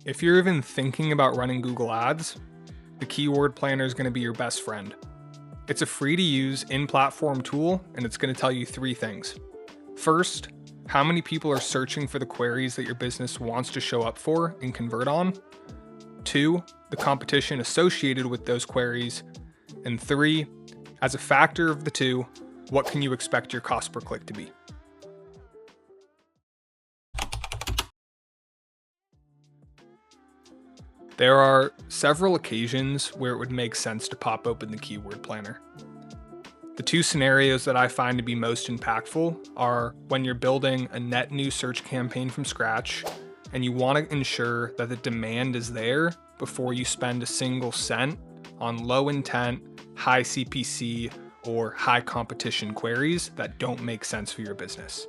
If you're even thinking about running Google Ads, the Keyword Planner is going to be your best friend. It's a free to use in-platform tool, and it's going to tell you three things. First, how many people are searching for the queries that your business wants to show up for and convert on. 2, the competition associated with those queries. And 3, as a factor of the two, what can you expect your cost per click to be? There are several occasions where it would make sense to pop open the Keyword Planner. The two scenarios that I find to be most impactful are when you're building a net new search campaign from scratch and you want to ensure that the demand is there before you spend a single cent on low intent, high CPC, or high competition queries that don't make sense for your business.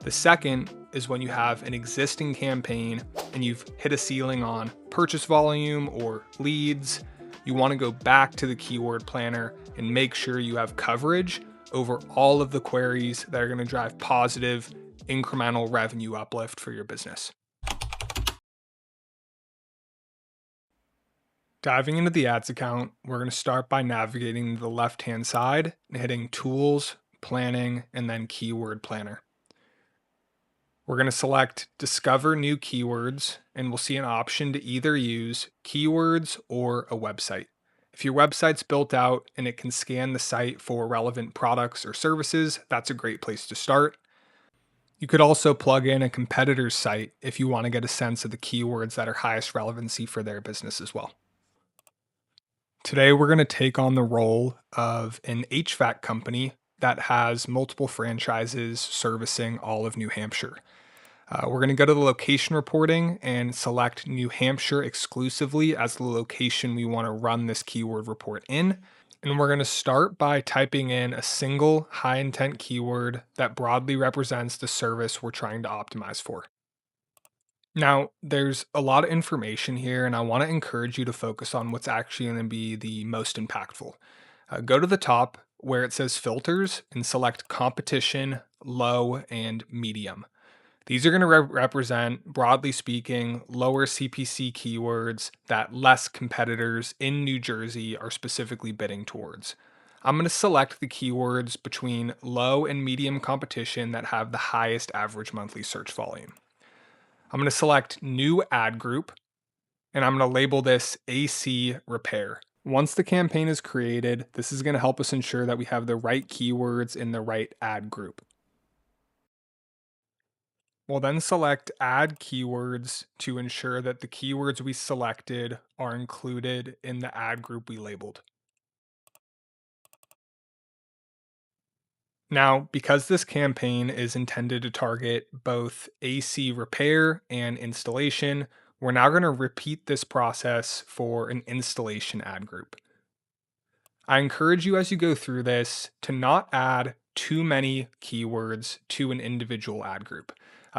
The second is when you have an existing campaign and you've hit a ceiling on purchase volume or leads. You want to go back to the Keyword Planner and make sure you have coverage over all of the queries that are going to drive positive incremental revenue uplift for your business. Diving into the ads account, we're going to start by navigating to the left-hand side and hitting Tools, Planning, and then Keyword Planner. We're going to select Discover New Keywords, and we'll see an option to either use keywords or a website. If your website's built out and it can scan the site for relevant products or services, that's a great place to start. You could also plug in a competitor's site if you want to get a sense of the keywords that are highest relevancy for their business as well. Today, we're going to take on the role of an HVAC company that has multiple franchises servicing all of New Hampshire. We're going to go to the location reporting and select New Hampshire exclusively as the location we want to run this keyword report in. And we're going to start by typing in a single high intent keyword that broadly represents the service we're trying to optimize for. Now, there's a lot of information here, and I want to encourage you to focus on what's actually going to be the most impactful. Go to the top where it says filters and select competition, low, and medium. These are going to represent, broadly speaking, lower CPC keywords that less competitors in New Jersey are specifically bidding towards. I'm going to select the keywords between low and medium competition that have the highest average monthly search volume. I'm going to select New Ad Group, and I'm going to label this AC Repair. Once the campaign is created, this is going to help us ensure that we have the right keywords in the right ad group. We'll then select Add Keywords to ensure that the keywords we selected are included in the ad group we labeled. Now, because this campaign is intended to target both AC repair and installation, we're now going to repeat this process for an installation ad group. I encourage you as you go through this to not add too many keywords to an individual ad group.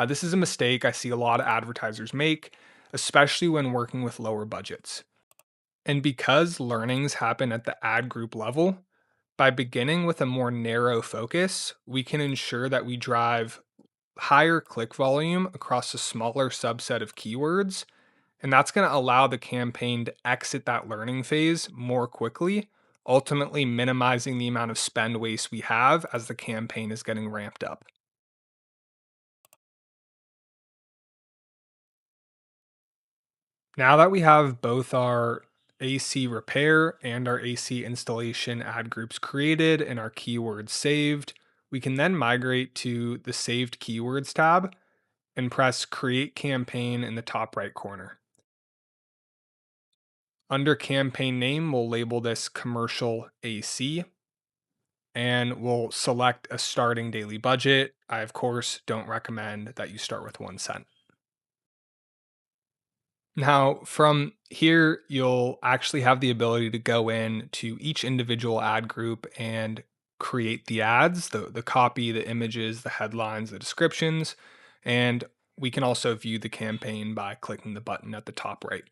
This is a mistake I see a lot of advertisers make, especially when working with lower budgets. And because learnings happen at the ad group level, by beginning with a more narrow focus, we can ensure that we drive higher click volume across a smaller subset of keywords. And that's going to allow the campaign to exit that learning phase more quickly, ultimately minimizing the amount of spend waste we have as the campaign is getting ramped up. Now that we have both our AC repair and our AC installation ad groups created and our keywords saved, we can then migrate to the Saved Keywords tab and press Create Campaign in the top right corner. Under campaign name, we'll label this Commercial AC and we'll select a starting daily budget. I, of course, don't recommend that you start with 1 cent. Now, from here, you'll actually have the ability to go in to each individual ad group and create the ads, the copy, the images, the headlines, the descriptions, and we can also view the campaign by clicking the button at the top right.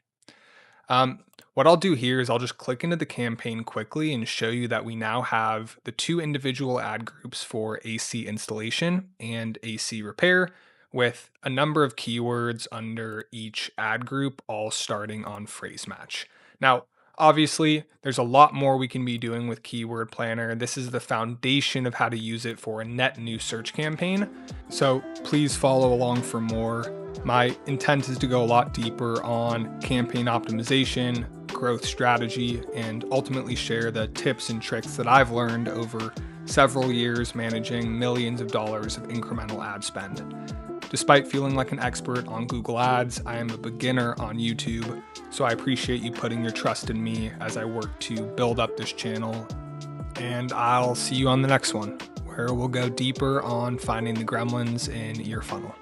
What I'll do here is I'll just click into the campaign quickly and show you that we now have the two individual ad groups for AC installation and AC repair. with a number of keywords under each ad group, all starting on phrase match. Now, obviously, there's a lot more we can be doing with Keyword Planner. This is the foundation of how to use it for a net new search campaign. So please follow along for more. My intent is to go a lot deeper on campaign optimization, growth strategy, and ultimately share the tips and tricks that I've learned over several years managing millions of dollars of incremental ad spend. Despite feeling like an expert on Google Ads, I am a beginner on YouTube, so I appreciate you putting your trust in me as I work to build up this channel. And I'll see you on the next one, where we'll go deeper on finding the gremlins in your funnel.